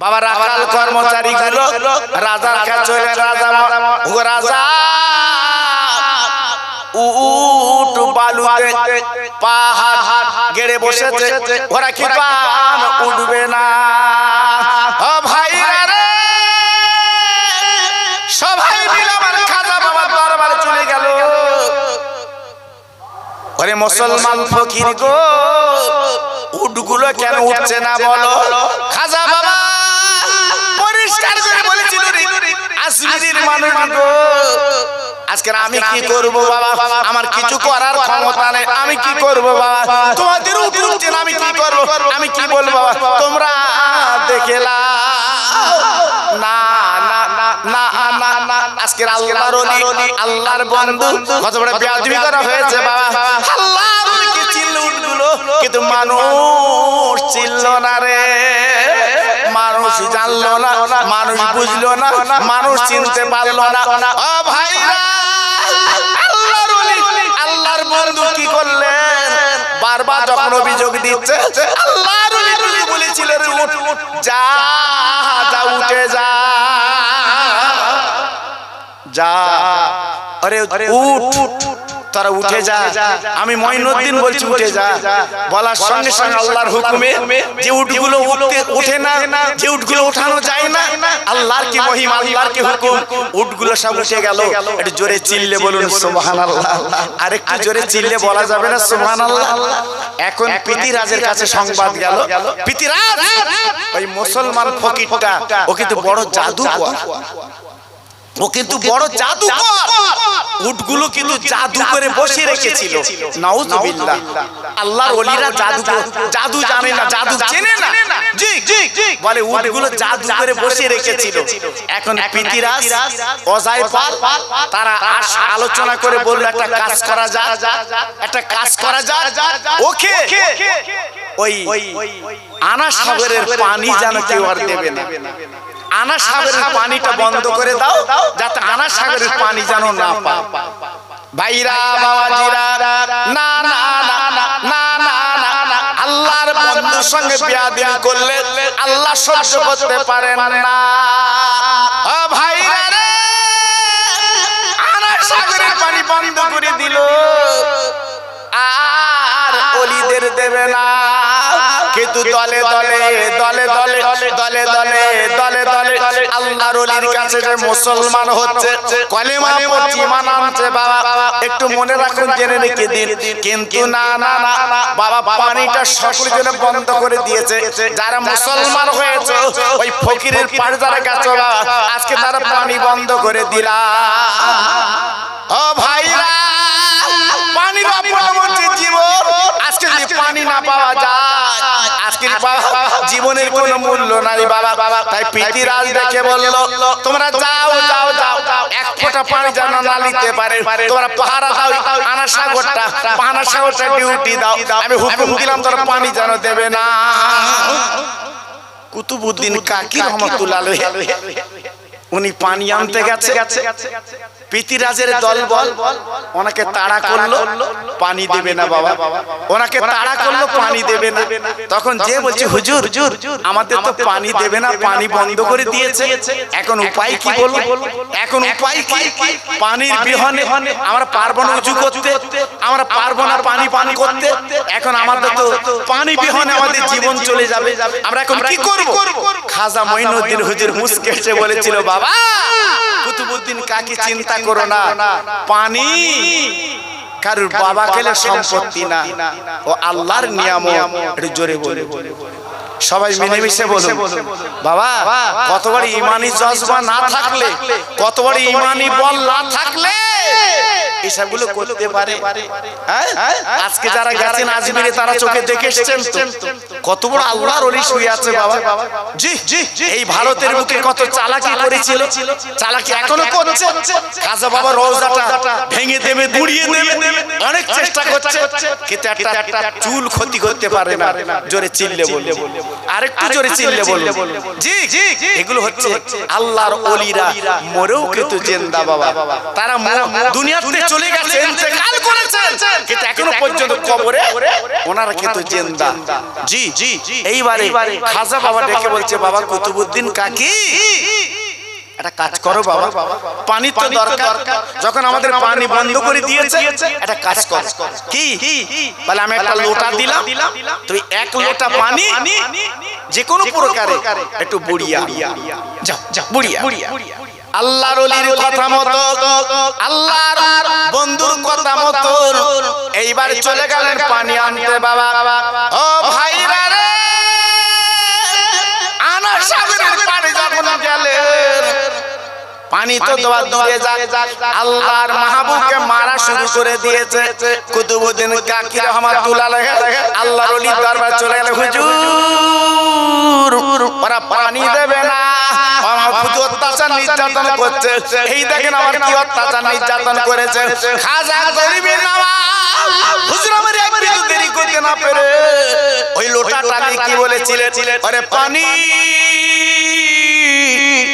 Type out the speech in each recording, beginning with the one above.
বাবা রাখাল কর্মচারী গুলো রাজার কাছে রাজা উট বালুতে পাহাড় গেড়ে বসেছে, ওরা কি পান উঠবে না। ও ভাইরা রে, সবাই মিলে আমার খাজা বাবার দরবারে চলে গেল। ওরে মুসলমান ফকির গো, উটগুলো কেন উঠছে না বলো? খাজা বাবা পরিষ্কার করে বলেছিল, আসমিরির মানুষ গো, আজকে আমি কি করব বাবা? আমার কিছু করার ক্ষমতা নেই, আমি কি করব বাবা? তোমাদের উঠছে না, আমি কি করব? আমি কি বলবো বাবা? তোমরা দেখেলা না না না না না, আজকে আল্লাহর ওলি, আল্লাহর বন্ধু কত বড় বেয়াদবি করা হয়েছে বাবা। আল্লাহর কি চিল্ল উটগুলো, কিন্তু মানুষ চিল্ল না রে, মানুষ জানলো না, মানুষ বুঝলো না, মানুষ চিনতে পারলো না। ও ভাইরা, আল্লাহর ওলি, আল্লাহর বন্ধু কি করলেন? বারবার যখন অভিযোগ দিচ্ছে, আল্লাহর ওলি তুমি বলেছিলেন উঠ, যা যা উঠে যা যা, আরে উঠ, তারা উঠে যা। আমি মঈনুদ্দিন বলছি উঠে যা। বলার সঙ্গে সঙ্গে আল্লাহর হুকুমে যে উটগুলো উঠে না, যে উটগুলো উঠানো যায় না, আল্লাহর কি মহিমা, আল্লাহর কি হুকুম, উটগুলো সব উঠে গেল। একটু জোরে চিল্লে বলুন সুবহানাল্লাহ। আর একটু জোরে চিল্লে বলা যাবে না সুবহানাল্লাহ? এখন পিতিরাজের কাছে সংবাদ গেল, পিতিরাজ ওই মুসলমান ফকিরটা ও কিন্তু বড় জাদুকর, ও কিন্তু বড় জাদুকর, উটগুলো কিন্তু জাদু করে বসে রেখেছিল। নাউজুবিল্লাহ, আল্লাহর ওলিরা জাদু জাদু জানে না, জাদু চেনে না, জি জি বলে উটগুলো জাদু করে বসে রেখেছিল। এখন পিতিরাজ অজায়পাল তারা আলোচনা করে বলল, একটা কাজ করা যায়, একটা কাজ করা যায়, ওকে ওই আনা সাগরের পানি যেন কেউ আর দেবে না, আনা সাগরের পানিটা বন্ধ করে দাও, যাতে আনা সাগরের পানি যেন না পায়। ভাইরা বাবাজিরা, না না না না না না, আল্লাহর বন্ধুর সঙ্গে বেয়াদবি করলে আল্লাহ সহ্য করতে পারেন না। ও ভাইরা রে, আনা সাগরের পানি বন্ধ করে দিল, আর ওলিদের দেবে না। কিন্তু দলে দলে দলে দলে দলে দলে দলে দলে আল্লাহর ওলির কাছে যে মুসলমান হচ্ছে, কলেমা পড়ছে, ঈমান আনছে বাবা, একটু মনে রাখুন, জেনে রেখে দিন। কিন্তু না না না বাবা, পানিটা সকলের জন্য বন্ধ করে দিয়েছে। যারা মুসলমান হয়েছে ওই ফকিরের পাড়ে যারা গেছে বাবা, আজকে তারা পানি বন্ধ করে দিলা। ও ভাইরা, পানির অপরাধ হচ্ছে জীবন। আজকে যদি পানি না পাওয়া যায়, আজকে জীবনের কোনো মূল্য নাই বাবা। তাই পিতিরাজ দেখে বলল, তোমরা যাও যাও যাও, এক ফোঁটা পানি যেন না নিতে পারে, তোমরা পাহারা দাও, আনা সাগরটা, পানা সাগরটা ডিউটি দাও, আমি হুকুম দিলাম তোমরা পানি যেন দেবে না। কুতুবউদ্দিন কাকি রহমাতুল্লাহ আলাইহি উনি পানি আনতে গেছে, পিতিরাজের দল বল ওনাকে তাড়া করলো, পানি দেবে না বাবা, ওনাকে তাড়া করলো, পানি দেবে না। তখন যে বলছে, হুজুর আমাদের তো পানি দেবে না, পানি বন্ধ করে দিয়েছে, এখন উপায় কি বলবো? এখন উপায় কি? পানির বিহনে আমরা পারবো না উঁচু করতে, আমরা পারবো না পানি পান করতে, এখন আমাদের তো পানি বিহনে আমাদের জীবন চলে যাবে, আমরা এখন কি করব? খাজা মঈনুদ্দিন হুজুর মুস্কে এসে বলেছিল, বাবা কুতুবউদ্দিন কাকি চিন্তা করো না, পানি কারুর বাবা খেলে সম্পত্তি না, ও আল্লাহর নিয়ামত। একটু জোরে বলে সবাই মিলেমিশে বলুন, বাবা কত বড় ঈমানি জজবা না থাকলে, কত বড় ঈমানি বল না থাকলে এসবগুলো করতে পারে? আজকে যারা গেছেন আজমিরে, তারা চোখে দেখে এসেছেন তো, কত বড় আল্লাহর ওলি শুয়ে আছে বাবা। জি জি, এই ভারতের বুকে কত চালাকি করেছিল, চালাকি এখনো করছে। খাজা বাবা রওজাটা ভেঙে দেবে, গুড়িয়ে দেবে, অনেক চেষ্টা করছে, কিন্তু একটা চুল ক্ষতি করতে পারে না। জোরে চিল্লে বললে, আরেকটু জোরে চিল্লে বললে। জি জি, এগুলো হচ্ছে আল্লাহর ওলিরা, মরেও কিন্তু জিন্দা বাবা। তারা দুনিয়াতে চলে গেছে, ইন্তেকাল করেছেন, কিন্তু এখনো পর্যন্ত কবরে ওনারা কিন্তু জিন্দা। জি জি, এইবারে খাজা বাবা ডেকে বলছে, বাবা কুতুবউদ্দিন কাকি, একটা কাজ করো বাবা, পানি তো দরকার, যখন আমাদের পানি বন্ধ করে দিয়েছে একটা কাজ কর। কি বলে? আমি একটা লোটা দিলাম, তুই এক লোটা পানি যে কোনো প্রকারে একটু বুড়িয়া, যাও যাও বুড়িয়া। আল্লাহর ওলির কথা মতো, আল্লাহর বন্ধুর কথা মতো এইবার চলে গেলেন পানি আনতে। বাবা ও ভাইরা রে, আনাস সাগরের পানি যখন গেলেন, পানি তো দেওয়া দূরে যাক, আল্লাহর মাহবুবকে মারা শুরু করে দিয়েছে। কুতুবউদ্দিন কাকি রাহমাতুল্লাহ আলাইহি আল্লাহর ওলির দরবারে চলে গেলেন, হুজুর ওরা পানি দেবে না, আমার প্রতি অত্যাচার নির্যাতন করছে, এই দেখেন আমার কি অত্যাচার নির্যাতন করেছে। খাজা গরিবের নওয়াজ হুজুর আমার একটু দেরি করতে না পেরে ওই লোটাটা নিয়ে কি বলেছিলেন, আরে পানি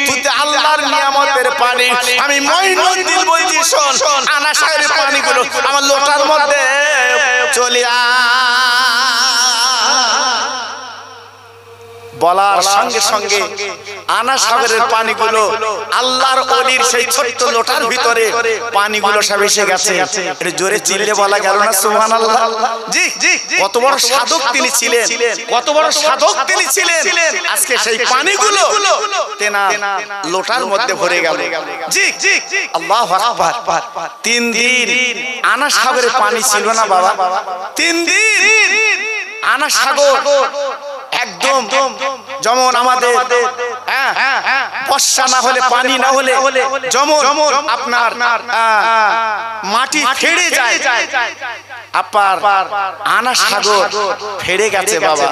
তুই আল্লাহর নিয়ামতের পানি, আমি মঈনুদ্দিন বলছি শোন, আনাস সাগরের পানিগুলো আমার লোটার মধ্যে চলে বলার সঙ্গে সঙ্গে আনাস সাগরের পানিগুলো আল্লাহর ওলির সেই ছোট্ট লোটার ভিতরে পানিগুলো সব এসে গেছে। এটা জোরে চিল্লে বলা গেল না সুবহানাল্লাহ? জি জি, কত বড় সাধক তিনি ছিলেন, কত বড় সাধক তিনি ছিলেন। আজকে সেই পানিগুলো তেনা লোটার মধ্যে ভরে গেল। জি জি, আল্লাহু আকবার। 3 দিন আনাস সাগরের পানি ছিল না বাবা, 3 দিন আনাস সাগর একদম যেমন আমাদের বর্ষা না হলে, পানি না হলে যেমন আপনার মাটি ফেড়ে যায়, আপনার আনাস সাগর ফেড়ে গেছে বাবা।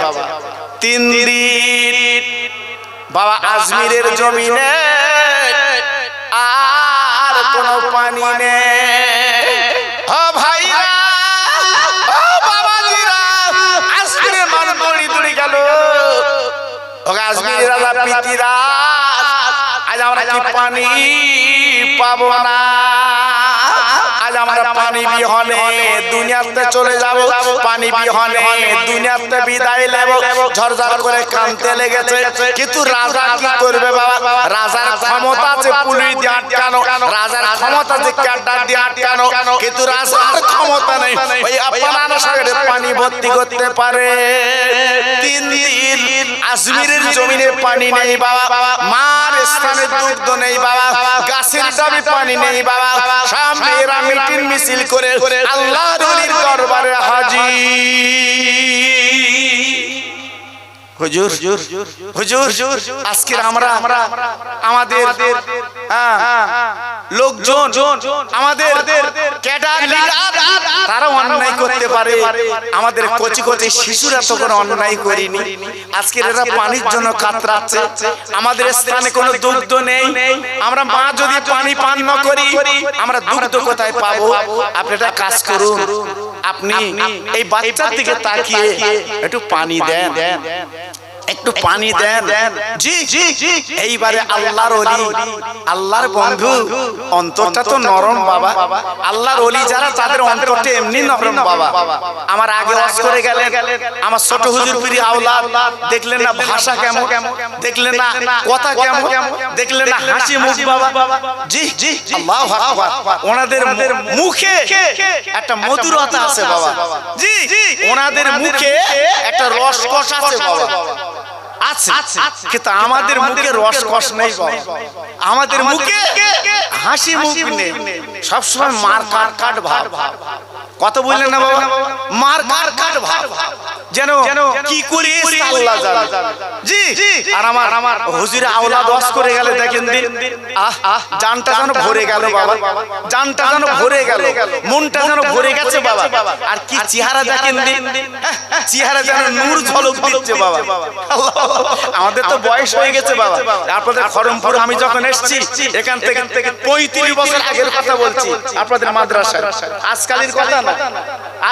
3 দিন বাবা আজমিরের জমিনে আর কোনো পানি নেই। ও ভাইরা, ও বাবাজিরা, আজমিরের মান দড়ি দড়ি গেল। ও আজমিরের রাজা পিতিরাজ, আজ আমরা কি পানি পাবো না? আজ আমরা পানি বিহনে দুনিয়াতে চলে যাব, পানি বিহনে দুনিয়াতে বিদায় নেব। ঝরঝর করে কাঁদতে লেগেছে, কিন্তু রাজা কি করবে বাবা? রাজার ক্ষমতা আছে পুলিশ দিয়ে আটকানো, রাজার ক্ষমতা আছে ক্যাডার দিয়ে আটকানো, কিন্তু রাজার ক্ষমতা নেই ওই আপনার সাগরে পানি ভর্তি করতে পারে। 3 দিন আজমিরের জমিনে পানি নেই বাবা, মার স্থানে দুগ্ধ নেই বাবা, গাছের ডাবে পানি নেই বাবা। সামনে এরা মিটিং মিছিল করে আল্লাহর ওলির দরবারে হাজির। হুজুর হুজুর, আজকে আমরা আমাদের লোকজন, আমাদের ক্যাডার লিডার, তারা অন্যায় করতে পারে, আমাদের কচি কচি শিশুরা তো কোনো অন্যায় করিনি। আজকে এরা পানির জন্য কাতরাচ্ছে, আমাদের স্থানে কোনো দুগ্ধ নেই। আমরা মা যদি পানি পান না করি, আমরা দুগ্ধ কোথায় পাবো? আপনি একটা কাজ করুন, আপনি এই বাচ্চার দিকে তাকিয়ে একটু পানি দেন, একটু পানি দেন। জি জি, এইবারে আল্লাহর ওলি, আল্লাহর বন্ধু, অন্তরটা তো নরম বাবা। আল্লাহর ওলি যারা, তাদের অন্তরটা এমনি নরম বাবা। আমার আগে ওয়াজ করে গেলেন আমার ছোট হুজুর পীর আওলাদ, দেখলেন না ভাষা কেমন, দেখলেন না কথা কেমন, দেখলেন না হাসি মুখ বাবা। জি জি, আল্লাহু আকবার। ওনাদের মুখে একটা মধুরতা আছে বাবা। জি, ওনাদের মুখে একটা রসকস আছে বাবা, আছে, কিন্তু আমাদের মুখে রসকস নেই বাবা, আমাদের মুখে হাসি মুখ নেই, সবসময় মার কাট ভাব। কত বললেন না বাবা? মার কাট ভাব, যেন কি করি আল্লাহ জানে। জি, আর আমার হুজুরে আওলাদ ওয়াজ করে গেলে দেখেন দিন, জানটা যেন ভরে গেল বাবা, জানটা যেন ভরে গেল, মনটা যেন ভরে গেছে বাবা। আর কি চেহারা দেখেন দিন, চেহারা যেন নূর ঝলক দিচ্ছে বাবা। আমাদের তো বয়স হয়ে গেছে বাবা। আপনাদের খড়মপুর আমি যখন এসেছি, এখান থেকে 35 বছর আগের কথা বলছি, আপনাদের মাদ্রাসা, আজকালের কথা না,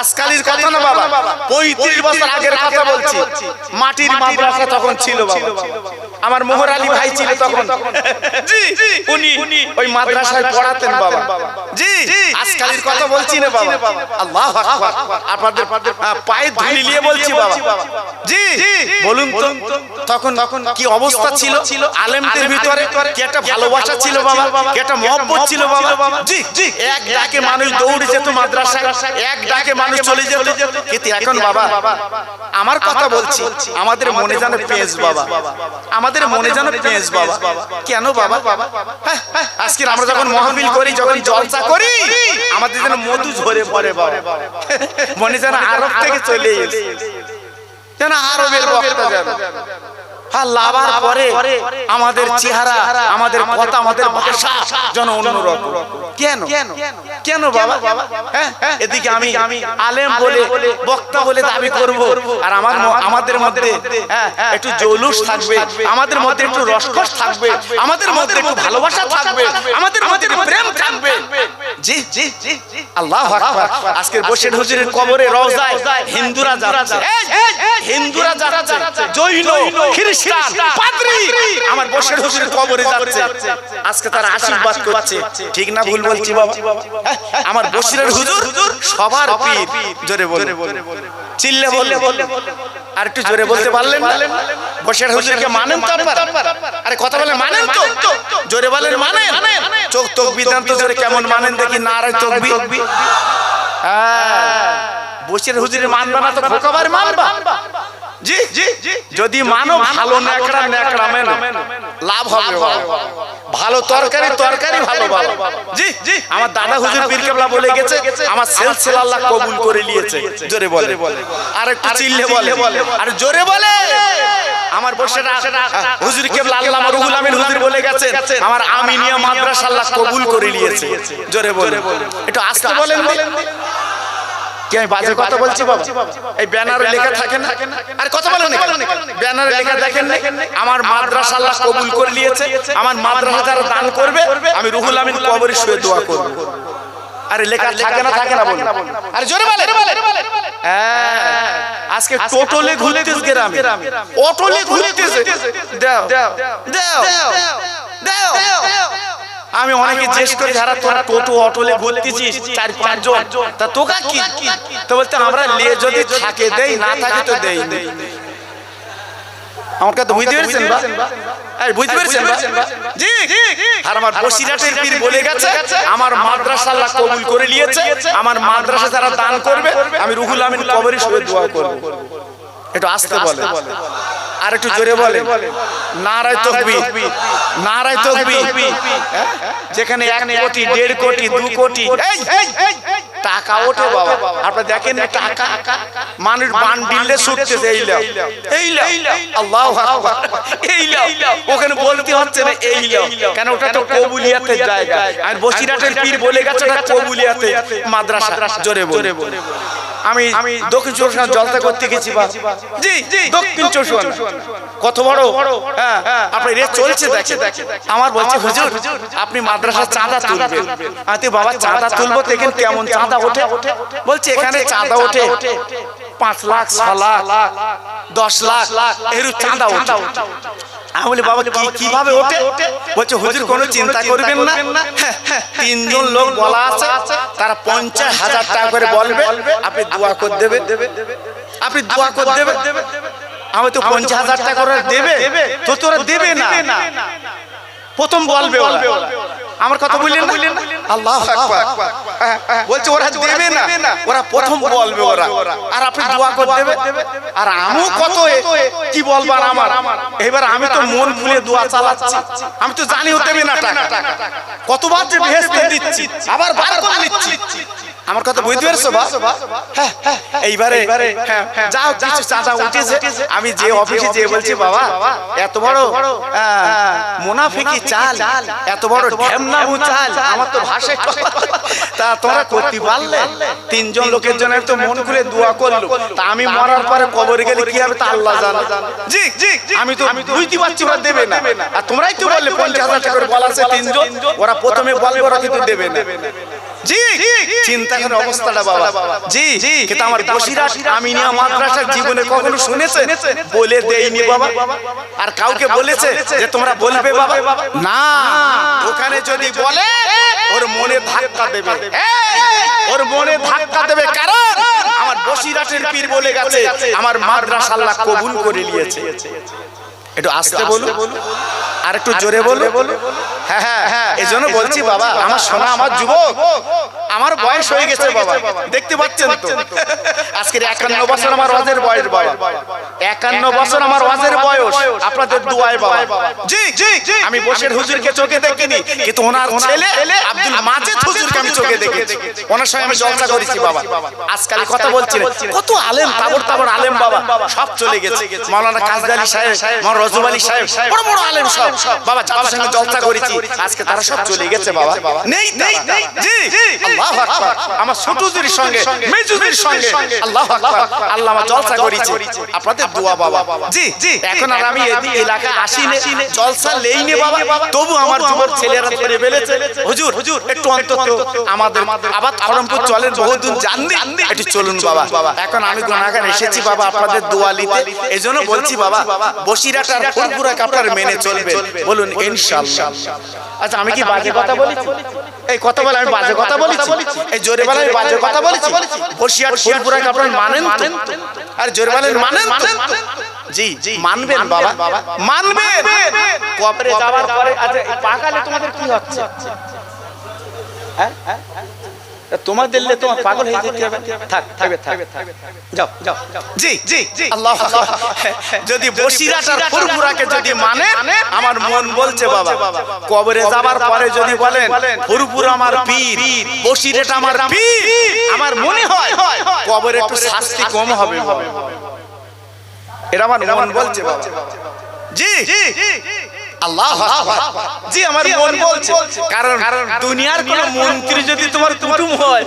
আজকালের কথা না বাবা। 35 বছর আগের কথা বলছি, মাটির মাদ্রাসা তখন ছিল বাবা। আমার মোহর আলী ভাই ছিল তখন, জি উনি ওই মাদ্রাসায় পড়াতেন বাবা। জি আজকালের কথা বলছি না বাবা, আল্লাহু আকবার, আপনাদের পায়ে ধুলি নিয়ে বলছি বাবা। জি বলুন তো তখন কি অবস্থা ছিল, আলেমদের ভিতরে কি একটা ভালোবাসা ছিল বাবা, কি একটা মহব্বত ছিল বাবা। জি জি এক ডাকে মানুষ দৌড়ে যেত মাদ্রাসায়, এক ডাকে মানুষ চলে যেত। কিন্তু এখন বাবা আমার কথা বলছি, আমাদের মনে যেন পেঁচ বাবা, আমাদের মনে যেন পেঁচ বাবা। কেন বাবা? আজকে আমরা যখন মাহফিল করি, যখন জলসা করি, আমাদের যেন মধু ঝরে পড়ে বাবা, মনে যেন আরব থেকে চলে এসে, যেন আরবের বক্তা যেন। লাভার পরে আমাদের চেহারা, আমাদের কথা, আমাদের ভাষা যেন অন্যরকম। কেন কেন বাবা? এদিকে আমি আলেম বলে, বক্তা বলে দাবি করব, আর আমাদের মধ্যে একটু জৌলুস থাকবে, আমাদের মধ্যে একটু রসকস থাকবে, আমাদের মধ্যে একটু ভালোবাসা থাকবে, আমাদের মধ্যে প্রেম থাকবে। জি জি জি আল্লাহু আকবার। আজকের বশির হুজুরের কবরে রওজায় হিন্দুরা যাচ্ছে, হিন্দুরা যাচ্ছে, জৈন, খ্রিস্টান, পাদ্রী আমার বশির হুজুরের কবরে যাচ্ছে, আজকে তারা আশীর্বাদ করছে। ঠিক না ভুল বলছি বাবা? আমার বশিরের হুজুর সবার পীর। জোরে বলে চিল্লে বললে, আর একটু জোরে বলতে পারলেন না? বশির হুজুরকে মানেন তো আপনারা? আরে কথা বলেন, মানেন তো? জোরে বলেন মানেন? চোখ তকবীর দেন তো জোরে, কেমন মানেন দেখি। নারায়ে তাকবীর। বশির হুজুরের মানবা না তো খোকাবার মানবা? জি জি যদি মানো ভালো নেকড়া নেকড়ামেন লাভ হবে, ভালো তরকারি তরকারি ভালো ভালো। জি জি আমার দাদা হুজুর পীর কেবলা বলে গেছে, আমার সিলসিলা আল্লাহ কবুল করে নিয়েছে। জোরে বলে, আর একটু চিল্লে বলে, আর জোরে বলে। আমার বসেরা হুজুর কেবলা আল্লামা রুহুল আমিন হুজুর বলে গেছে, আমার আমিনিয়া মাদ্রাসা আল্লাহ কবুল করে নিয়েছে। জোরে বলে, একটু আস্তে বলেন। কি আমি বাজে কথা বলছি বাবা? এই ব্যানারে লেখা থাকে না, আর কথা বলেন না, ব্যানারে লেখা দেখেন না, আমার মাদ্রাসা আল্লাহ কবুল করে নিয়েছে, আমার মাদ্রাসা যারা দান করবে আমি রুহুল আমিন কবরে শুয়ে দোয়া করব। আরে লেখা থাকে না বলুন, আরে জোরে বলে। আজকে টোটোলে ঘুরতেছে গ্রামে, অটোলে ঘুরতেছে, দাও দাও দাও। আমি অনেকে জিজ্ঞেস করি, যারা তোরা টোটো অটোলে ঘুরতেছিস 4-5 জন, তা তোকা কি? তো বলতে আমরা লে যদি থাকে দেই, না থাকে তো দেই। আমার কথা বুঝতে পেরেছেন বা? এই বুঝতে পেরেছেন বা? জি। আর আমার বসিরাটের পীর বলে গেছে, আমার মাদ্রাসা আল্লাহ কবুল করে নিয়েছে, আমার মাদ্রাসা যারা দান করবে আমি রুহুল আমিন কবরে শুয়ে দোয়া করব। একটু আস্তে বলে, আর একটু জোরে বলে। নারায়ে তাকবীর, নারায়ে তাকবীর। যেখানে 1 কোটি, 1.5 কোটি, 2 কোটি টাকা ওঠে বাবা, আপনারা দেখেন না টাকা মানুষ বান্ডিলে ছুটতেছে, এই লাও এই লাও, আল্লাহু আকবার, এই লাও। ওখানে বলতে হচ্ছে না এই লাও, কেন ওটা তো কবুলিয়াতের জায়গা। আর বসিরাটের পীর বলে গেছে ওটা কবুলিয়াতে মাদ্রাসা। জোরে বলে। আমি দক্ষিণ চব্বিশ পরগনা জলসা করতে গেছি বা, জি দক্ষিণ চব্বিশ পরগনা কত বড় আপনার রেট চলছে দেখে। আমার বলছে হুজুর আপনি মাদ্রাসার চাঁদা তুলবেন। আমি বাবা চাঁদা তুলবো, দেখেন কেমন চাঁদা ওঠে। বলছে এখানে চাঁদা ওঠে 5 লাখ, 6 লাখ, 10 লাখ এর চাঁদা ওঠে। আমি বলি বাবা কিভাবে ওঠে? বলছে হুজুর কোনো চিন্তা করবেন না, 3 জন লোক বলা আছে, তারা 50,000 টাকা করে বলবে, আপনি দোয়া করে দেবে, আপনি দোয়া করে দেবে। আমি তো 50,000 টাকা করে দেবে, তো তোরা দেবে না, প্রথম বলবে ওরা। আমার কথা বললেন না? আল্লাহু আকবার। বলছে ওরা দেবে না, ওরা প্রথম বলবে ওরা, আর আপনি দোয়া করে দেবে। আর আমিও কত কি বলবার আমার, এবার আমি তো মন খুলে দোয়া চালাচ্ছি, আমি তো জানি ও দেবে না টাকা। কতবার যে ভেস্তে দিচ্ছি, আবার বার করে নিচ্ছি। আমার কথা বুঝতে পেরেছো বা? এইবারে যাও কিছু চাঁদা উঠেছে। আমি যে অফিসে যে বলছি বাবা এত বড় মুনাফিকি চাল, এত বড় ঢেমনামু চাল, আমার তো ভাষায় তা তোমরা করতে পারলে? 3 জন লোকের জন্য তো মন খুলে দোয়া করলো, তা আমি মরার পরে কবরে গেলে কি হবে তা আল্লাহ জানে। জি আমি তো বুঝতে পারছি ওরা দেবে না, আর তোমরাই তো বললে 50,000 টাকা করে বলা আছে 3 জন, ওরা প্রথমে বলবে ওরা কিন্তু দেবে না। জি চিন্তা করার অবস্থাটা বাবা জি কিন্তু আমার বসিরহাট আমিনিয়া মাদ্রাসার জীবনে কখনো শুনেছে বলে দেয়নি বাবা আর কাউকে বলেছে যে তোমরা বলবে বাবা না ওখানে যদি বলে ওর মনে ধাক্কা দেবে ওর মনে ধাক্কা দেবে কারণ আমার বসিরহাটের পীর বলে গেছে আমার মাদ্রাসা আল্লাহ কবুল করে নিয়েছে একটু আস্তে বলুন আর একটু জোরে বলুন হ্যাঁ হ্যাঁ এজন্য বলছি বাবা আমার সোনা আমার যুবক আমার বয়স হয়ে গেছে বাবা দেখতে পাচ্ছেন তো আজকের 51 বছর আমার ওয়াজের বয়স বাবা 51 বছর আমার ওয়াজের বয়স আপনাদের দোয়ায় বাবা জি আমি বশের হুজুরকে চোখে দেখিনি কিন্তু ওনার ছেলে আব্দুল মাজেদ হুজুরকে আমি চোখে দেখেছি ওনার সঙ্গে আমি জলসা করেছি বাবা আজকাল কথা বলছিলেন কত আলেম তাবড় আলেম বাবা সব চলে গেছে মাওলানা কাজী সাহেব মাওলানা রজব আলী সাহেব বড় বড় আলেম সব বাবা যাদের সঙ্গে জলসা করেছি আজকে তারা সব চলে গেছে বাবা নেই জি আল্লাহু আকবার আমার ছোটদের সঙ্গে মেজুদের সঙ্গে আল্লাহু আকবার আল্লাহ আমার জলসা করেছি আপনাদের দোয়া বাবা জি এখন আর আমি এই এলাকা আসিনি জলসা লেইনি বাবা তবু আমার যুবক ছেলেরা ধরে ফেলেছে হুজুর একটু অন্তত আমাদের আবাদ খড়মপুর চলেন বহুদূর জাননি একটু চলুন বাবা এখন আমি গুনাহগার এসেছি বাবা আপনাদের দোয়া নিতে এজন্য বলছি বাবা বসিরহাট আর ফুরফুরা কাপড় মেনে চলবে বলুন ইনশাআল্লাহ আচ্ছা আমি কি বাজে কথা বলেছি এই কথা বলে আমি বাজে কথা বলেছি এই জোরে বলে আমি বাজে কথা বলেছি বসিরহাট ফুরফুরা কাপড় মানেন তো আর জোরে বলেন মানেন তো জি মানবেন বাবা মানবেন কবরে যাওয়ার পরে আচ্ছা পাগালে তোমাদের কি হচ্ছে হ্যাঁ তোমাদের লে তোমার পাগল হয়ে যেতে হবে থাক যাও জি আল্লাহ যদি বসিরহাট আর ফুরফুরাকে যদি মানে আমার মন বলছে বাবা কবরে যাবার পরে যদি বলেন ফুরফুরা আমার পীর বসিরহাট আমার পীর আমার মনে হয় কবরে একটু শাস্তি কম হবে এটা আমার মন বলছে বাবা জি আল্লাহ জি আমার মন বলছে কারণ দুনিয়ার কোন মন্ত্রী যদি তোমার কুটুম হয়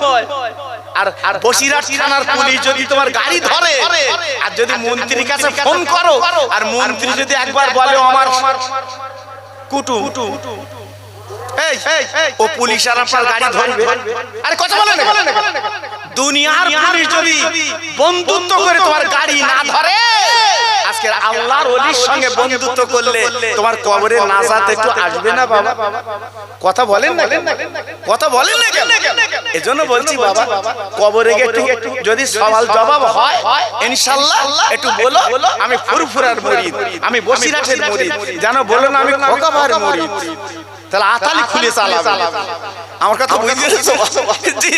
আর বসিরহাট থানার পুলিশ যদি তোমার গাড়ি ধরে আর যদি মন্ত্রীর কাছে ফোন করো আর মন্ত্রী যদি একবার বলে আমার কুটুম এই ও পুলিশ আর আপনার গাড়ি ধরবে আরে কথা বলেন না দুনিয়ার পুলিশ যদি বন্ধুত্ব করে তোমার গাড়ি না ধরে আজকে আল্লাহর ওলির সঙ্গে বন্ধুত্ব করলে তোমার কবরে নাজাত একটু আসবে না বাবা কথা বলেন না কেন এজন্য বলছি বাবা কবরে একটু যদি সওয়াল জবাব হয় ইনশাআল্লাহ একটু বলো আমি ফুরফুরার মুরিদ আমি বসিরহাটের মুরিদ জানো বলো না আমি খোকাবার মুরিদ তাহলে আতালি খুলে চালাবে আমার কথা বুঝিয়েছো জি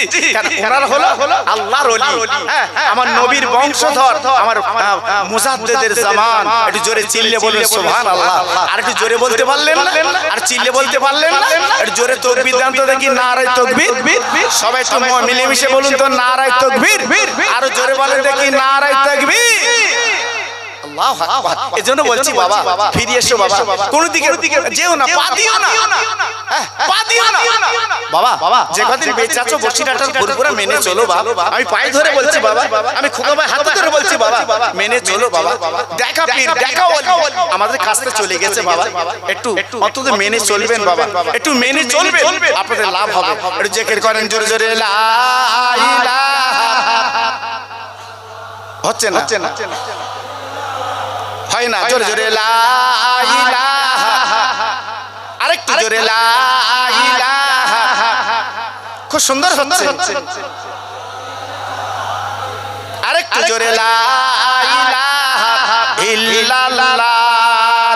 ওনারা হলো আল্লাহর ওলি হ্যাঁ আমার নবীর বংশধর আমার মুজাদ্দিদের জামান একটু জোরে চিল্লে বলুন সুবহানাল্লাহ আর একটু জোরে বলতে পারলেন না আর চিল্লে বলতে পারলেন না একটু জোরে তাকবীর দেন তো দেখি নারায়ে তাকবীর সবাই তো মিলেমিশে বলুন তো নারায়ে তাকবীর আর জোরে বলেন দেখি নারায়ে তাকবীর আল্লাহু আকবার এজন্য বলছি বাবা ফিরে এসো বাবা কোন দিকে যেও না পা দিও না পা দিও না বাবা যে কদিন বেঁচে আছো বসিরহাটের ফুরফুরা মেনে চলো বাবা আমি পায়ে ধরে বলছি বাবা আমি খোকা ভাই হাতে ধরে বলছি বাবা মেনে চলো বাবা দেখা পীর দেখা ওলি আমাদের কাছে চলে গেছে বাবা একটু অন্তত মেনে চলবেন বাবা একটু মেনে চলবেন আপনাদের লাভ হবে একটু জিকির করেন জোরে জোরে লা ইলাহা হচ্ছে না হয় না জোরে জোরে লা ইলাহা আরেকটু জোরে লা ইলাহা খুব সুন্দর হচ্ছে আরেকটু জোরে লা ইলাহা ইল্লাল্লাহ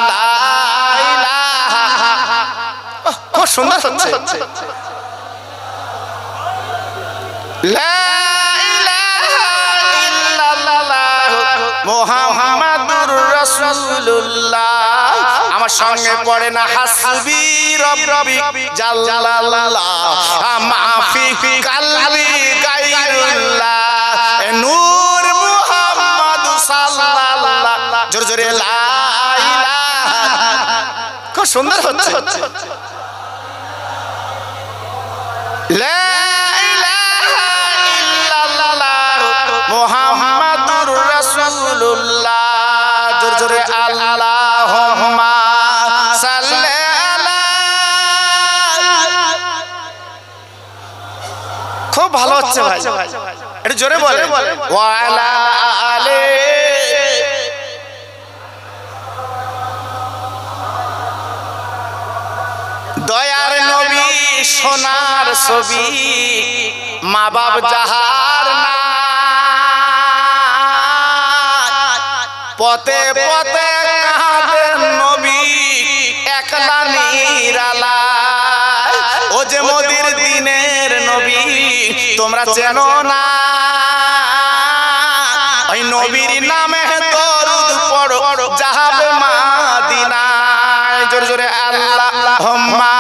লা ইলাহা খুব সুন্দর হচ্ছে লা ইলাহা ইল্লাল্লাহ মুহাম্মাদুর রাসূলুল্লাহ আমার সঙ্গে পড়ে না হাসবি রব্বি জাল্লাল্লাহ মাফি কালবি গায়রুল্লাহ নূর মুহাম্মদ সাল্লাল্লাহ জোরে জোরে লা ইলাহা খুব সুন্দর হচ্ছে লা ইলাহা ইল্লাল্লাহ মুহাম্মাদুর রাসূলুল্লাহ জোরে জোরে আল্লাহুম্মা সাল্লি আলা ভালো হচ্ছে ভাই, একটু জোরে বলে ওয়ালা আলে দয়ার নবী সোনার ছবি মা বাপ যাহার না পথে পথে কাঁদেন নবী একলা নিরালায় ও যে মোদির দিনের নবী তোমরা চেনো না ওই নবীর নামে দরুদ পড়ো যাবে মাদিনায় জোরে জোরে আল্লাহুম্মা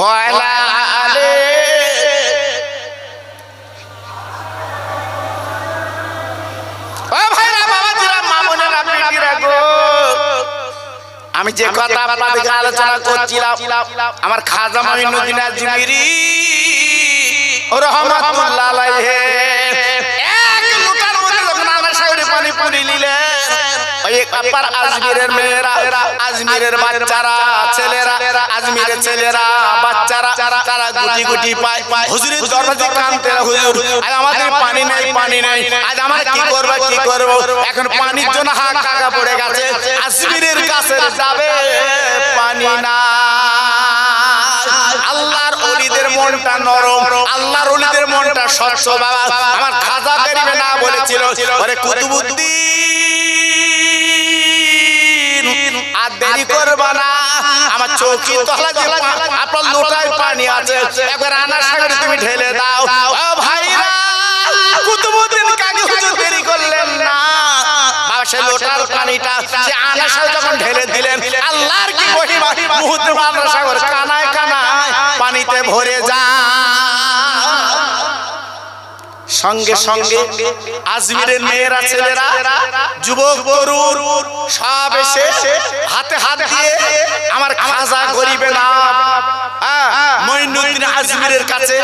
ওয়ালা আলে আমি যে কথা আপনাদের আলোচনা করছিলাম আমার খাজা মঈনুদ্দিন আজমিরি রাহমাতুল্লাহ আলাইহি এক লোটার মধ্যে যখন আমার সাগরে পানি পুরি নিলেন ওই আপার আজমিরের মেয়েরা আজমিরের বাচ্চারা ছেলেরা আজমিরের ছেলেরা বাচ্চারা তারা গুটি গুটি পায় হুজুরের দরবারে কাঁদতে হুজুর আজ আমাদের পানি নেই আজ আমরা কি করব এখন পানির জন্য হাহাকার পড়ে গেছে আজমিরের কাছে যাবে পানি না আল্লাহর ওলিদের মনটা নরম আল্লাহর ওলিদের মনটা স্বচ্ছ বাবা আমার খাজা গরিবে না বলেছিল আরে কুতুবউদ্দিন আর দেরি করবা না আমার চৌকি তলা যে আপনার লোটায় পানি আছে একবার আনার সাগরে তুমি ঢেলে দাও ও ভাইরা কুতুবউদ্দিন কাকে হুজুর দেরি করলেন না বাবা সে লোটার পানিটা যে আনার সাগরে যখন ঢেলে দিলেন আল্লাহর কি মহিমা মুহূর্তে আনার সাগর কানায় কানায় পানিতে ভরে যায় সঙ্গে সঙ্গে আজমিরের মেয়েরা ছেলেরা যুবক তরুণ সব এসে হাতে হাত দিয়ে আমার খাজা গরিবে না মঈনুদ্দিন আজমিরের কাছে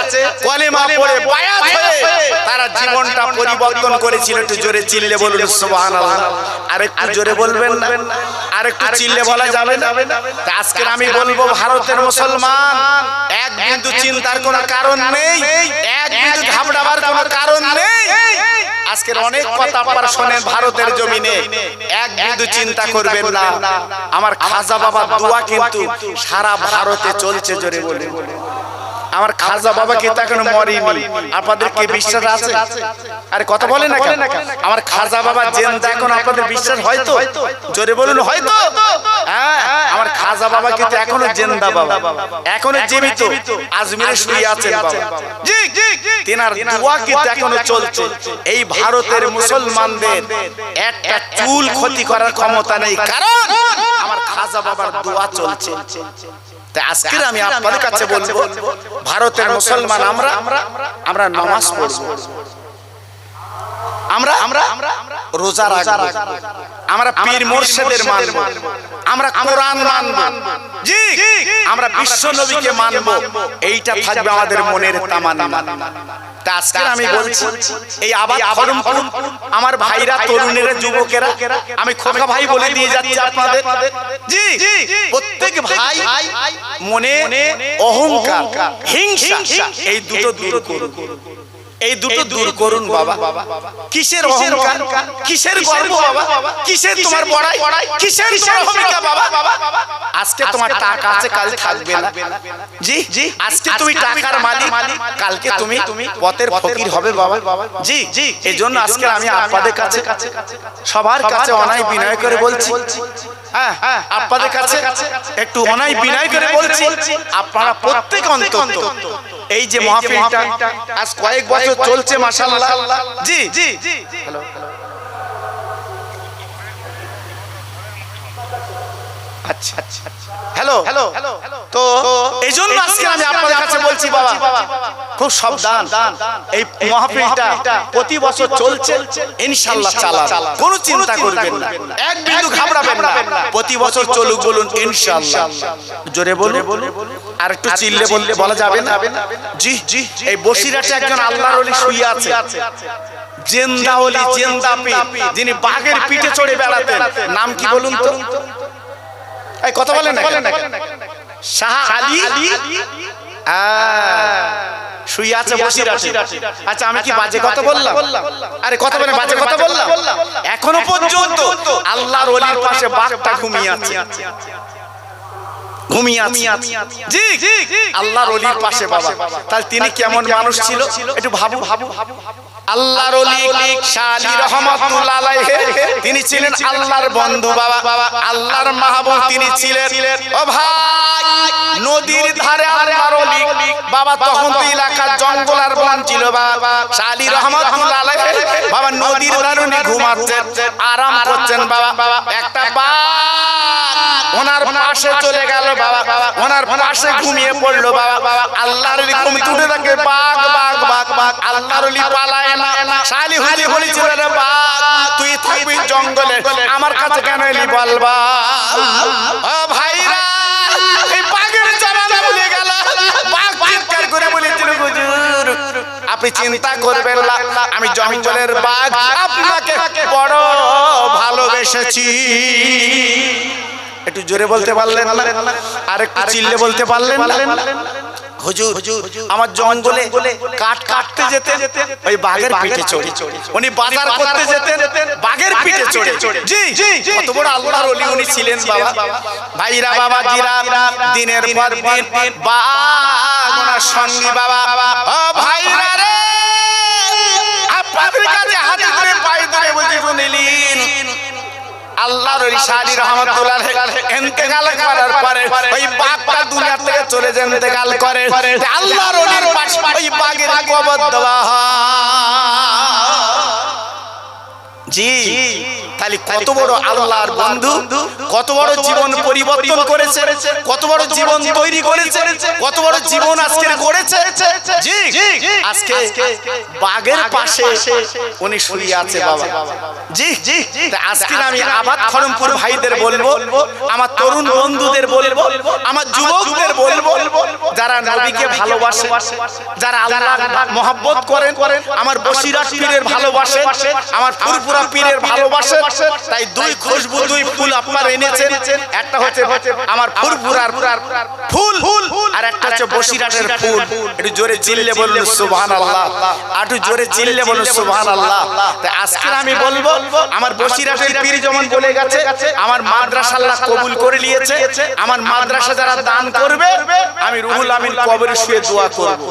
কলেমা পড়ে বায়াত হয়ে তারা জীবনটা পরিবর্তন করেছিল একটু জোরে চিল্লে বলুন সুবহানাল্লাহ আর একটু জোরে বলবেন না আর একটু চিল্লে বলা যাবে না আজকে আমি বলবো ভারতের মুসলমান এক বিন্দু চিন্তার কোনো কারণ নেই এক বিন্দু ঘাবড়াবার কোনো কারণ নেই আজকের অনেক কথা আপনারা শুনেন ভারতের জমিনে এক বিন্দু চিন্তা করবেন না আমার খাজা বাবার দোয়া কিন্তু সারা ভারতে চলছে জোরে বলে আমার খাজা বাবা কিন্তু এখনো মরেনি আপনাদের কি বিশ্বাস আছে আরে কথা বলেন না কেন আমার খাজা বাবা জিন্দা এখন আপনাদের বিশ্বাস হয়তো জোরে বলুন হয়তো হ্যাঁ আমার খাজা বাবা কিন্তু এখনো জিন্দা বাবা এখনো জীবিত আজমিরে শুয়ে আছেন বাবা জি তিনার দোয়া কিন্তু এখনো চলছে এই ভারতের মুসলমানদের একটা চুল ক্ষতি করার ক্ষমতা নেই কারণ আমার খাজা বাবার দোয়া চলছে আজকে আমি আপনাদের কাছে বলবো ভারতের মুসলমান আমরা নামাজ পড়ব আমরা রোজা রাখব আমরা পীর মুর্শিদের মানব আমরা কোরআন মানব জি আমরা বিশ্ব নবীকে মানব এইটা থাকবে আমাদের মনের তামান্না আজকে আমি বলছি এই আবাদ খরমপুর আমার ভাইরা তরুণেরা যুবকেরা আমি খোকা ভাই বলে দিয়ে যাচ্ছি আপনাদের জি প্রত্যেক ভাই মনে অহংকার হিংসা এই দুটো দূর করুন এই দুটো দূর করুন বাবা কিসের অহংকার কিসের গর্ব বাবা কিসের তোমার বড়াই কিসের অহমিকা বাবা আজকে তোমার টাকা আছে কাল থাকবে না জি আজকে তুমি টাকার মালিক কালকে তুমি পথের ফকির হবে বাবা জি এজন্য আজকে আমি আপনাদের কাছে সবার কাছে অনাই বিনয় করে বলছি হ্যাঁ আপনাদের কাছে একটু অনাই বিনয় করে বলছি আপনারা প্রত্যেক অন্তত এই যে মাহফিলটা আজ কয়েক বছর চলছে মাশাআল্লাহ জি হ্যালো আচ্ছা হ্যালো তো এইজন্য আজকে আমি আপনাদের কাছে বলছি বাবা খুব সাবধান এই মাহফিলটা প্রতি বছর চলছে ইনশাআল্লাহ চালান কোনো চিন্তা করবেন না এক বিন্দু ঘাবড়াবেন না প্রতি বছর চলুক বলুন ইনশাআল্লাহ জোরে বলুন আর একটু চিল্লে বললে বলা যাবে না জি এই বসিরহাটে একজন আল্লাহর ওলি শুয়ে আছে জিন্দা ওলি জিন্দা পীর যিনি বাঘের পিঠে চড়ে বেড়াতেন নাম কি বলুন তো এই কথা বলেন না, শাহ আলী শুয়ে আছে বসিরাটে। আচ্ছা আমি কি বাজে কথা বললাম? আরে কথা বলে বাজে কথা বললাম? এখনো পর্যন্ত আল্লাহর ওলির পাশে বাঘটা ঘুমিয়ে আছে, ঘুমিয়ে আছে। জি আল্লাহর ওলির পাশে বাবা, তাহলে তিনি কেমন মানুষ ছিল একটু ভাবু। আল্লাহর ওলি শাহ আলী রহমাতুল্লাহ আলাইহি তিনি ছিলেন আল্লাহর বন্ধু বাবা, আল্লাহর মাহবুব তিনি ছিলেন। ও ভাই নদীর ধারে আল্লাহর ওলি বাবা, তখন তো এলাকার জঙ্গল আর বন ছিল বাবা। শাহ আলী রহমাতুল্লাহ আলাইহি বাবা নদীর ধারে উনি ঘুমাচ্ছেন, আরাম করছেন বাবা। একটা বাঘ ওনার পাশে চলে গেল বাবা, ওনার পাশে ঘুমিয়ে পড়লো বাবা। আল্লাহর ওলি ঘুম তুলে থাকে, বাঘ বাঘ বাঘ বাঘ। আল্লাহর ওলি পালায় না। শাহ আলী হুজুর বলেছিল রে বাঘ তুই থাকবি জঙ্গলে, আমার কাছে কেন এলি বলবা? ও ভাইরা এই বাঘের জামানা ভুলে গেল। বাঘ চিৎকার করে বলেছিল হুজুর আপনি চিন্তা করবেন না, আমি জঙ্গলের বাঘ, আপনাকে বড় ভালোবেসেছি। একটু জোরে বলতে পারলেন না? আর একটু চিল্লে বলতে পারলেন না? হুজুর আমার জঙ্গলে কাঠ কাটতে যেতে ওই বাঘের পিঠে চড়ে, উনি বাজার করতে যেতেন বাঘের পিঠে চড়ে। জি কত বড় আল্লাহর ওলি উনি ছিলেন বাবা। ভাইরা বাবা জিরা দিনের পর দিন বাঘ ওনার সঙ্গী বাবা। ও ভাইরা রে আপনাদের কাছে হাতে ধরে পায়ে ধরে বলতে শুনলেন আল্লাহর ওলি শাহ আলী রহমাতুল্লাহ আলাইহি ইন্তেকাল করার পরে ওই বাঘটা দুনিয়া থেকে চলে যায়, ইন্তেকাল করে। আল্লাহর ওলির পাশে ওই বাঘের কবর দেওয়া জি। তাহলে কত বড় আল্লাহর বন্ধু, কত বড় জীবন পরিবর্তন করেছে, কত বড় জীবন তৈরি করেছে, কত বড় জীবন আজকে গড়েছে। জি আজকে বাঘের পাশে উনি শুয়ে আছে বাবা। জি আজকে আমি আবাদ খড়মপুর ভাইদের বলবো, আমার তরুণ বন্ধুদের বলবো, আমার যুবকদের বলবো, যারা নবীকে ভালোবাসে, যারা আল্লাহর মহব্বত করেন, আমার বসিরাট পীরের ভালোবাসে, আমার ফুরফুরা পীরের ভালোবাসে, তাই দুই খুশবু দুই ফুল আপনারা এনেছেন। একটা হচ্ছে আমার ফুরফুরার ফুল আর একটা হচ্ছে বসিরাটের ফুল। একটু জোরে চিল্লে বলুন সুবহানাল্লাহ, একটু জোরে চিল্লে বলুন সুবহানাল্লাহ। তাই আজকে আমি বলবো আমার বসিরাটের পীর যেমন বলে গেছে আমার মাদ্রাসা আল্লাহ কবুল করে নিয়েছে, আমার মাদ্রাসা যারা দান করবে আমি রুহুল আমিন কবরে শুয়ে দোয়া করব।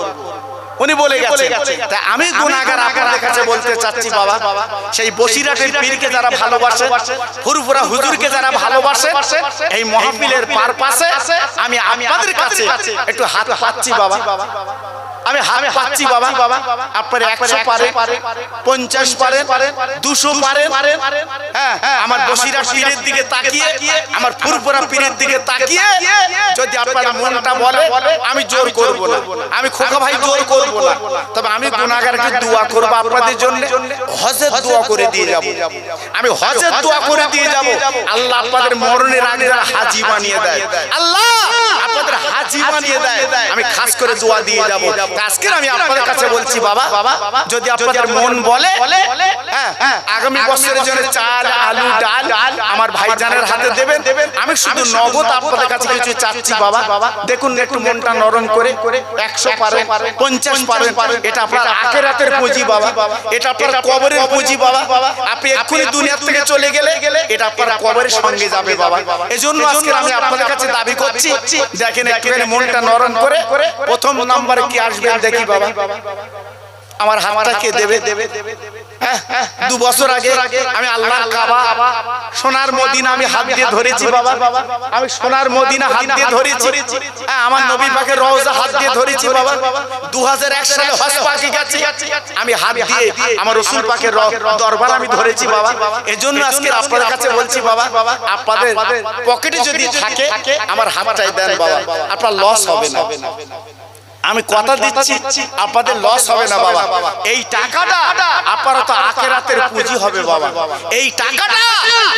উনি বলে গেছে। তাই আমি গুনাহগার আপনাদের কাছে বলতে চাচ্ছি বাবা, সেই বসিরাটের পীরকে যারা ভালোবাসে, ফুরফুরা হুজুরকে যারা ভালোবাসে, এই মাহফিলের পারপাসে আমি আপনাদের কাছে একটু হাত পাচ্ছি বাবা, আমি হাত পাচ্ছি বাবা। আপনারা 100 পারে, 50 পারে, 200 পারে। হ্যাঁ আমার বসিরাট পীরের দিকে তাকিয়ে, আমার ফুরফুরা পীরের দিকে তাকিয়ে যদি আপনারা মনটা বলে আমি জোর করব না, আমি খোকা ভাই জোর করব না, তবে আমি গুনাহগারকে দোয়া করব আপনাদের জন্য, হজের দোয়া করে দিয়ে যাব। আমি হজের দোয়া করে দিয়ে যাব। আল্লাহ আপনাদের মরণের আগে যারা হাজী বানিয়ে দেয়, আল্লাহ আপনাদের হাজী বানিয়ে দেয়, আমি খাস করে দোয়া দিয়ে যাব। আজকে আমি আপনাদের কাছে বলছি বাবা, যদি আপনাদের মন বলে আগামী বছরের জন্য চাল আলু ডাল আমার ভাইজানের হাতে দেবেন, আমি শুধু নগদ আপনাদের কাছে কিছু চাচ্ছি বাবা। দেখুন একটু মনটা নরম করে, 100 পারেন, 50 পারেন, এটা আপনার আখিরাতের পুঁজি বাবা, এটা আপনার কবরের পুঁজি বাবা। আপনি এক্ষুনি দুনিয়া থেকে চলে গেলে এটা আপনার কবরের সঙ্গে যাবে বাবা। এজন্য আজকে আমি আপনাদের কাছে দাবি করছি, দেখেন একটুখানি মনটা নরম করে প্রথম নাম্বারে কি আসবে দেখি বাবা। আমার হাতটা কে দেবে? 2 বছর আগে আমি আল্লাহর কাবা সোনার মদিনা আমি হাত দিয়ে ধরেছি বাবা, আমি সোনার মদিনা হাত দিয়ে ধরেছি, আমার নবী পাকের রওজা হাত দিয়ে ধরেছি বাবা। 2001 সালে হজ পাকে গেছি, আমি হাত দিয়ে আমার রাসূল পাকের দরবার আমি ধরেছি বাবা। এজন্য আজকে আপনাদের কাছে বলছি বাবা, আপনাদের পকেটে যদি থাকে আমার হাতটাই দেন বাবা, আপনার লস হবে না। আমি কথা দিচ্ছি আপনাদের লস হবে না বাবা। এই টাকাটা আপাতত আখিরাতের পুঁজি হবে বাবা। এই টাকাটা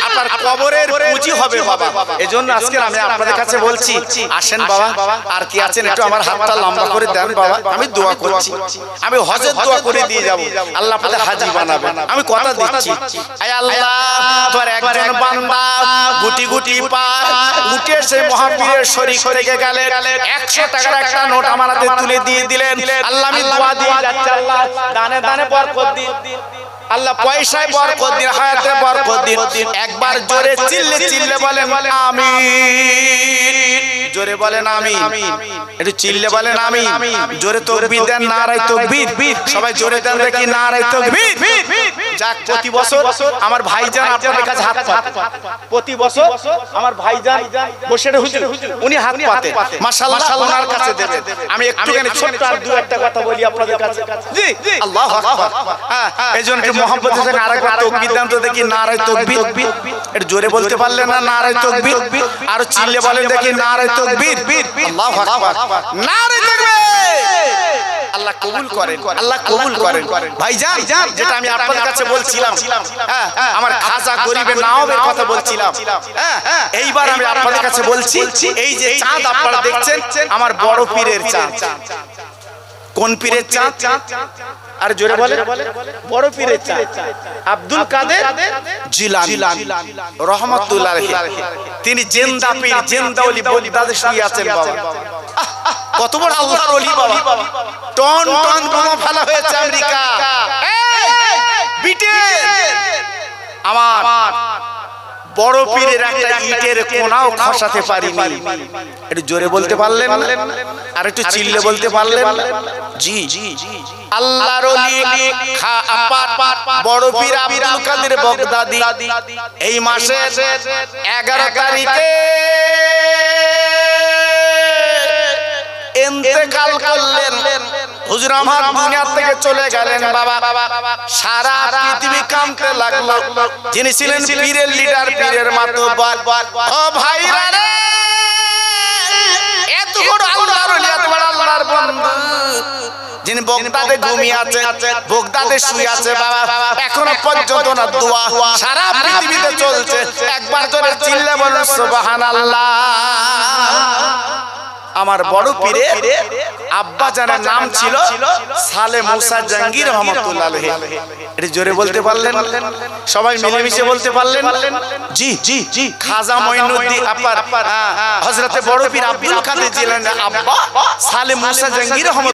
আপনার কবরের পুঁজি হবে বাবা। এজন্য আজকে আমি আপনাদের কাছে বলছি, আসেন বাবা, আর কি আছেন একটু আমার হাতটা লম্বা করে দেন বাবা। আমি দোয়া করছি, আমি হজের দোয়া করে দিয়ে যাব, আল্লাহ আপনাদের হাজী বানাবেন। আমি কথা দিচ্ছি, আয় আল্লাহ তোর একজন বান্দা গুটি গুটি পায় উঠে সে মহাবীরের শরীক থেকে গেলেন, 100 টাকার একটা নোট আমার হাতে তুলে দিয়ে দিলেন। আল্লাহ আমি দোয়া দিয়ে যাচ্ছি, আল্লাহ দানে দানে বরকত দিন, আল্লাহ পয়সায় বরকত দিন, হায়াতে বরকত দিন। একবার জোরে চিল্লে বলেন আমিন। জোরে বলেন আমিন, একটু চিল্লে বলেন আমিন। জোরে তাকবীর দেন, নারায়ে তাকবীর। সবাই জোরে দেন দেখি, নারায়ে তাকবীর। যাক, প্রতি বছর আমার ভাইজান আপনাদের কাছে হাত পাতে, প্রতি বছর আমার ভাইজান বসে হুজুর উনি হাত পাতে, মাশাআল্লাহ ওনার কাছে দেবেন। আমি একটুখানি ছোট্ট আর দুই একটা কথা বলি আপনাদের কাছে। জি আল্লাহু আকবার। হ্যাঁ, এইজন্য কি মোহাম্মদের সঙ্গে আরেকবার তাকবীর দেন তো দেখি, নারায়ে তাকবীর। একটু জোরে বলতে পারলেন না নারায়ে তাকবীর? আর চিল্লে বলেন দেখি, নারায়ে তাকবীর। আল্লাহু আকবার, নারায়ে তাকবীর। আল্লাহ কবুল করেন, আল্লাহ কবুল করেন। ভাইজান, যেটা আমি আপনাদের কাছে বলছিলাম, হ্যাঁ, আমার খাজা গরিবের নাওবের কথা বলছিলাম। হ্যাঁ, এইবার আমি আপনাদের কাছে বলছি, এই যে চাঁদ আপনারা দেখছেন, আমার বড় পীরের চাঁদ। কোন পীরের চাঁদ? আর জোরে বলে, বড় পীরের চাঁদ আব্দুল কাদের জিলানী রাহমাতুল্লাহ আলাইহি। তিনি জিন্দা পীর, জিন্দা ওলি, বগদাদে শুয়ে আছেন বাবা। কত বড় আল্লাহর ওলি বাবা। টন টন বোমা ফেলা হয়েছে আমেরিকা, ব্রিটেন। আমার বড় পীরের একটা ইটের কোনাও খসাতে পারিনি। একটু জোরে বলতে পারলেন, আর একটু চিল্লে বলতে পারলেন? জি, আল্লাহর ওলি বড় পীর আব্দুল কাদের বগদাদি এই মাসের 11 তারিখে ইন্তেকাল করলেন। হুজুর আমার দুনিয়া থেকে চলে গেলেন বাবা। সারা পৃথিবী কাঁপতে লাগলো। যিনি ছিলেন পীরের লিডার, পীরের মাতবার। ও ভাইরা রে, এত বড় আল্লাহর ওলি, এত বড় আল্লাহর বন্ধু, যিনি বগদাদে ঘুমিয়ে আছে, বগদাদে শুয়ে আছে বাবা। এখনো পর্যন্ত না দোয়া সারা পৃথিবীতে চলছে। একবার জোরে চিল্লে বলুন সুবহানাল্লাহ। আমার বড় পীরের আব্বা জানের নাম ছিল সালে মুসা জাহাঙ্গীর রহমাতুল্লাহ আলাইহি। এটা জোরে বলতে পারলেন? সবাই মিলেমিশে বলতে পারলেন? জি জি জি। খাজা মঈনুদ্দিন আপার হযরতে বড় পীর আব্দুল কাদের জিলানী আব্বা সালে মুসা জাহাঙ্গীর রহমাতুল্লাহ